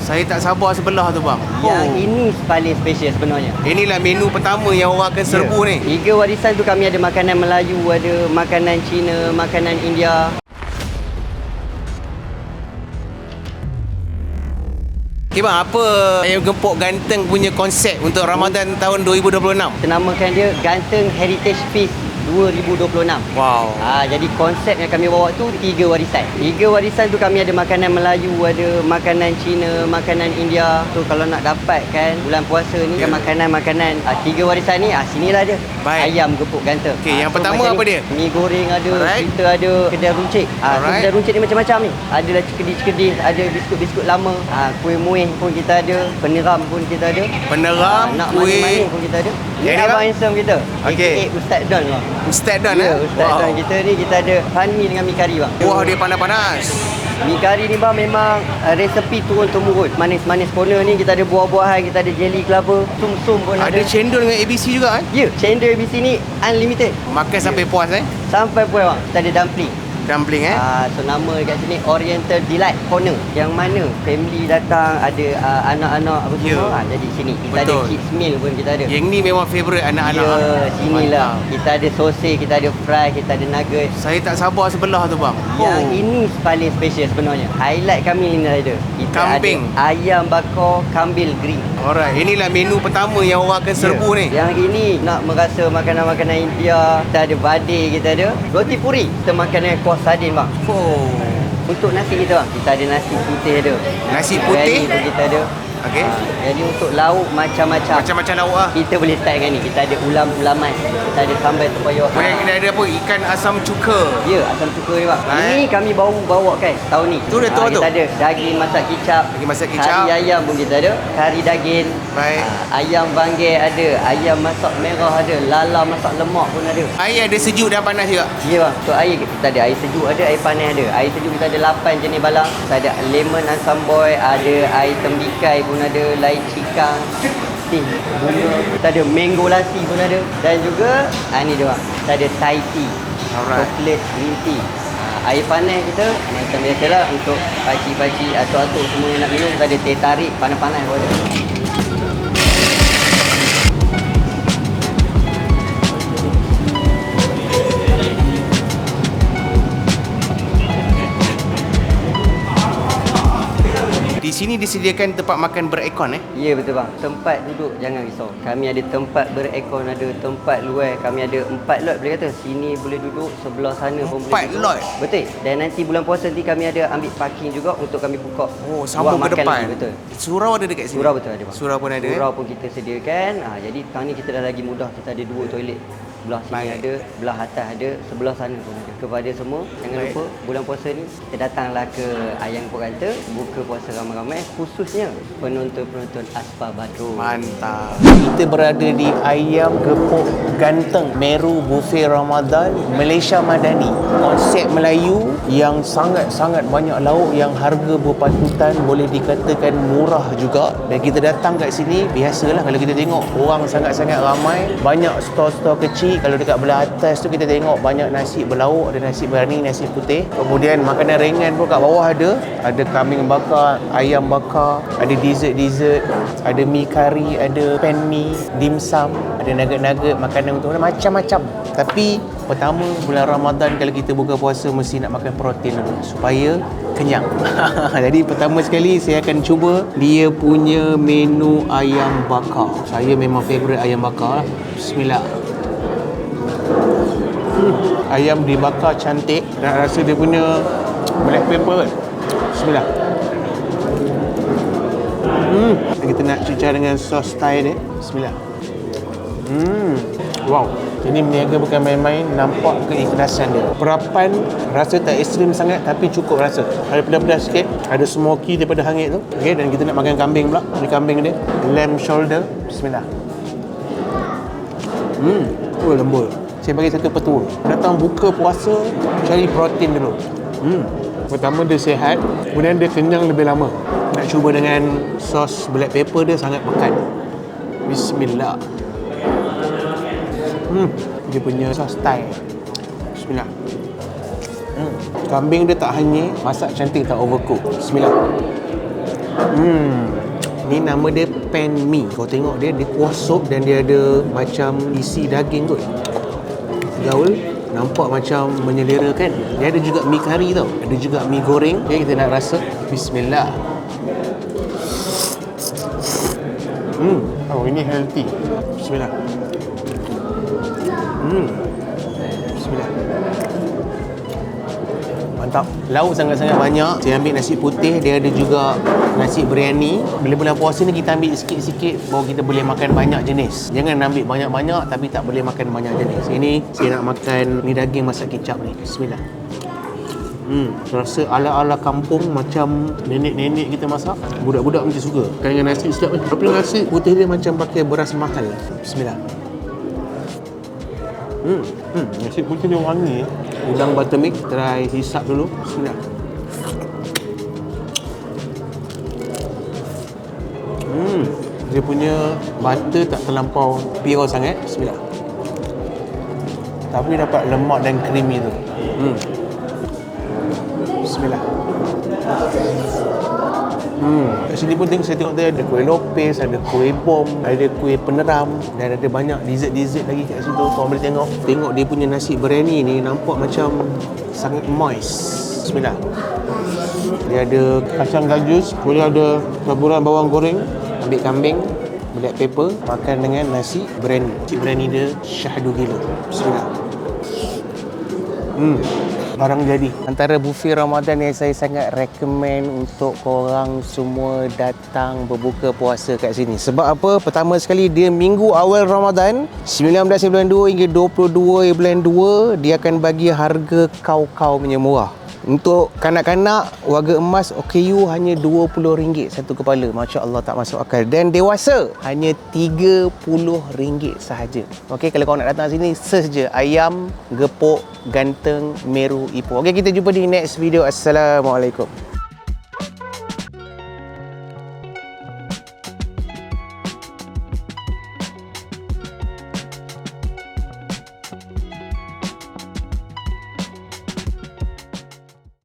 Saya tak sabar sebelah tu bang. Yang ini paling special sebenarnya. Inilah menu pertama yang orang akan serbu ni. 3 warisan tu kami ada makanan Melayu, ada makanan Cina, makanan India. Okay bang, apa Ayam Gepuk Ganteng punya konsep untuk Ramadan tahun 2026? Kita namakan dia Ganteng Heritage Feast 2026. Wow. Jadi konsep yang kami bawa tu 3 warisan. 3 warisan tu kami ada makanan Melayu, ada makanan Cina, makanan India. Tu kalau nak dapatkan bulan puasa ni makanan-makanan 3 warisan ni, sinilah dia. Baik. Ayam Gepuk Ganteng. Okey, yang pertama apa dia? Mi goreng ada, Alright. kita ada kedai runcit. Kedai runcit ni macam-macam ni. Ada cekedis-cekedis, ada biskut-biskut lama. Kuih muih pun kita ada, peneram pun kita ada. Peneram, nak kuih. manis-manis pun kita ada. Ni Yang ni, abang bang? handsome kita. Okey. AKA Ustaz Don bang. Ustaz Don Ya, Ustaz Don. Kita ni kita ada Fanmi dengan mi kari bang. Wah, dia panas-panas. Mi kari ni bang memang resepi turun-temurun. Manis-manis corner ni kita ada buah-buahan, kita ada jelly kelapa, sum-sum pun ada. Ada cendol dengan ABC juga kan? Ya, cendol ABC ni unlimited. Makan sampai puas Sampai puas bang. Kita ada dumpling. Dumpling So nama dekat sini Oriental Delight Corner. Yang mana family datang, ada anak-anak apa semua. Jadi sini kita Betul. ada kids meal pun kita ada. Yang ni memang favourite anak-anak. Ya, sinilah. Mantap. Kita ada sosis, kita ada fry, kita ada nugget. Saya tak sabar sebelah tu bang. Yang ini paling special sebenarnya. Highlight kami ni ada. Kita Kambing. ada ayam bakar kambil grill. Alright, inilah menu pertama yang orang akan serbu ni. Yang ini nak merasa makanan-makanan India, kita ada badai, kita ada roti puri. Kita makan dengan kuah sardin bang. Untuk nasi kita bang, kita ada nasi putih ada. Nasi putih? Biryani pun kita ada. Okey. Jadi untuk lauk macam-macam. Macam-macam lauk lah. Kita boleh start dengan ni. Kita ada ulam-ulaman. Kita ada sambal tepayoh. Kemudian kita ada apa? Ikan asam cuka. Ya, asam cuka ni bang. Baik. Ini kami baru bawa kan tahun ni. Tu dia tu. Kita ada daging masak kicap. Daging masak kicap. Kari ayam pun kita ada. Kari daging. Baik. Ayam banggai ada. Ayam masak merah ada. Lala masak lemak pun ada. Air ada sejuk dan panas juga. Ya bang. Untuk air kita ada air sejuk ada, air panas ada. Air sejuk kita ada 8 jenis balang. Kita ada lemon asam boy, ada air tembikai pun ada, lychee kang, bunga. Kita ada mango lassi pun ada. Dan juga ni dia bang. Kita ada Thai tea. Alright. Chocolate green tea. Air panas kita macam biasalah untuk pakcik-pakcik atuk-atuk semua yang nak minum. Kita ada teh tarik panas-panas pun ada. Di sini disediakan tempat makan berekon Ya betul bang. Tempat duduk jangan risau. Kami ada tempat berekon, ada tempat luar. Kami ada 4 lot boleh kata. Sini boleh duduk, sebelah sana pun boleh 4 duduk. lot? Betul. Dan nanti bulan puasa nanti kami ada ambil parking juga untuk kami buka. Oh, sambung ruang ke makan depan. lagi, betul. Surau ada dekat sini? Surau betul ada bang. Surau pun ada. Surau pun kita sediakan. Jadi tahun ni kita dah lagi mudah. Kita ada 2 toilet. Sebelah sini Baik. ada, sebelah atas ada, sebelah sana pun ada. Kepada semua, jangan Baik. lupa bulan puasa ni kita datanglah ke Ayam Gepuk Ganteng, buka puasa ramai-ramai, khususnya penonton-penonton Aspa Badrul. Mantap. Kita berada di Ayam Gepuk Ganteng Meru Buffet Ramadan Malaysia Madani. Konsep Melayu yang sangat-sangat banyak lauk, yang harga berpatutan, boleh dikatakan murah juga. Dan kita datang kat sini, biasalah kalau kita tengok orang sangat-sangat ramai, banyak stor-stor kecil. Kalau dekat belah atas tu kita tengok banyak nasi berlauk, ada nasi berani, nasi putih. Kemudian makanan ringan pun kat bawah ada. Ada kambing bakar, ayam bakar, ada dessert, ada mi kari, ada pan mi, dim sum, ada nugget-nugget, makanan untuk macam-macam. Tapi pertama bulan Ramadan kalau kita buka puasa mesti nak makan protein dulu supaya kenyang. Jadi pertama sekali saya akan cuba dia punya menu ayam bakar. Saya memang favourite ayam bakar. Bismillah. Ayam dibakar cantik dan rasa dia punya black pepper kan. Bismillah. Kita nak cucah dengan sos Thai dia. Bismillah. Wow. Ini meniaga bukan main-main, nampak keikhlasan dia. Perapan rasa tak ekstrim sangat tapi cukup rasa. Ada pedas-pedas sikit, ada smoky daripada hangit tu. Okey, dan kita nak makan kambing pula. Ini kambing dia, lamb shoulder. Bismillah. Oh, lembut. Saya bagi satu petua. Datang buka puasa, cari protein dulu. Pertama dia sihat, kemudian dia kenyang lebih lama. Nak cuba dengan sos black pepper dia sangat pekat. Bismillah. Dia punya sos Thai. Bismillah. Kambing dia tak hanyir, masak cantik, tak overcook. Bismillah. Ni nama dia pan mi. Kau tengok dia kuah sup dan dia ada macam isi daging kot. Gaul, nampak macam menyelera kan. Dia ada juga mi kari tau. Ada juga mi goreng. Okay, kita nak rasa. Bismillah. Oh, ini healthy. Bismillah. Bismillah. Mantap. Lauk sangat-sangat banyak. Saya ambil nasi putih, dia ada juga nasi biryani. Bila bulan puasa ni kita ambil sikit-sikit baru kita boleh makan banyak jenis. Jangan ambil banyak-banyak tapi tak boleh makan banyak jenis. Ini saya nak makan ni daging masak kicap ni. Bismillah. Rasa ala-ala kampung macam nenek-nenek kita masak. Budak-budak mesti suka. Kan dengan nasi sedap ni. Tapi nasi putih dia macam pakai beras mahal. Bismillah. Nasi putih dia wangi. Udang buttermilk, try hisap dulu. Bismillah. Dia punya butter tak terlampau pure sangat. Bismillah. Tapi dapat lemak dan creamy tu. Bismillah. Kat sini pun saya tengok dia ada kuih lopes, ada kuih bom, ada kuih peneram dan ada banyak dessert-dessert lagi kat situ. Kau boleh tengok. Tengok dia punya nasi biryani ni nampak macam sangat moist. Bismillah. Dia ada kacang gajus, boleh ada taburan bawang goreng, ambil kambing, black pepper, makan dengan nasi biryani. Nasi biryani dia syahdu gila. Bismillah. Barang jadi. Antara buffet Ramadan yang saya sangat recommend untuk korang semua datang berbuka puasa kat sini. Sebab apa? Pertama sekali dia minggu awal Ramadan 19 bulan 2 hingga 22 bulan 2 dia akan bagi harga kau-kau punya murah. Untuk kanak-kanak warga emas OKU hanya RM20 satu kepala. Masya Allah tak masuk akal. Dan dewasa hanya RM30 sahaja. Okey, kalau kau nak datang sini search je ayam gepuk ganteng Meru Ipoh. Okey, kita jumpa di next video. Assalamualaikum.